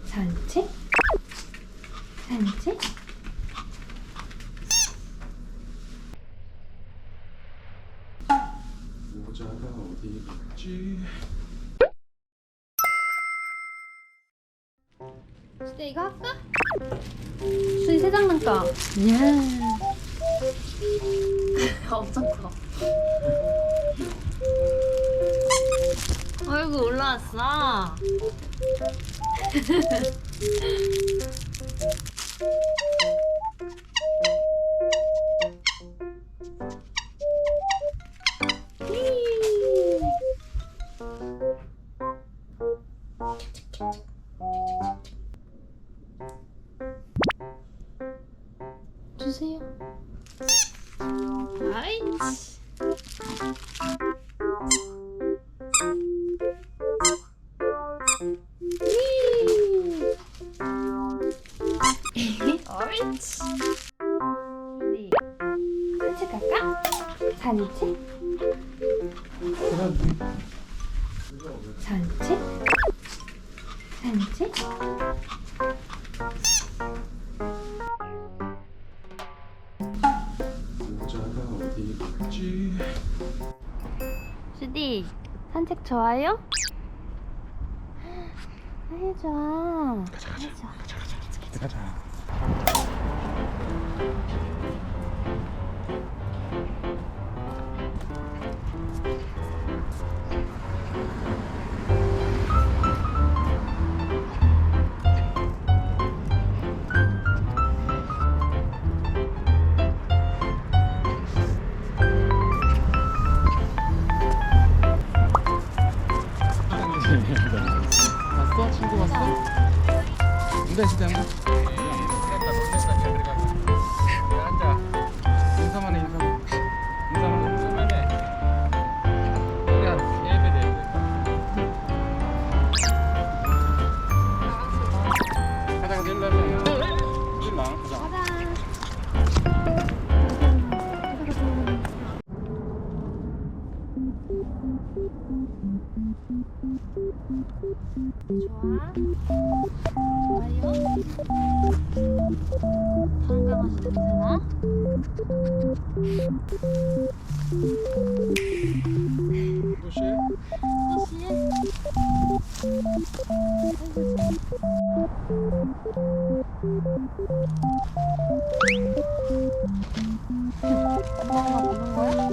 산책? 산책? 모자가 어디 있지? 진짜 이거 할까? 수이 새 장난감. 이야. 엄청 커. 아이고 올라왔어. 주세요. 아이치. 옳지. 우리 산책 갈까? 산책? 산책? 산책? 모자가 어디 있지? 슈디 산책 좋아요? 아유 좋아. 아유 좋아. 가자. 왔어? 친구 왔어? 근데 진짜 인사만 해 인사만 해 우리 한 4배 가자 일로 가자 좋아? 좋아요? 다른 강아지 냄새나? 또 씨? 또 씨해? 엄마가 보는 거야?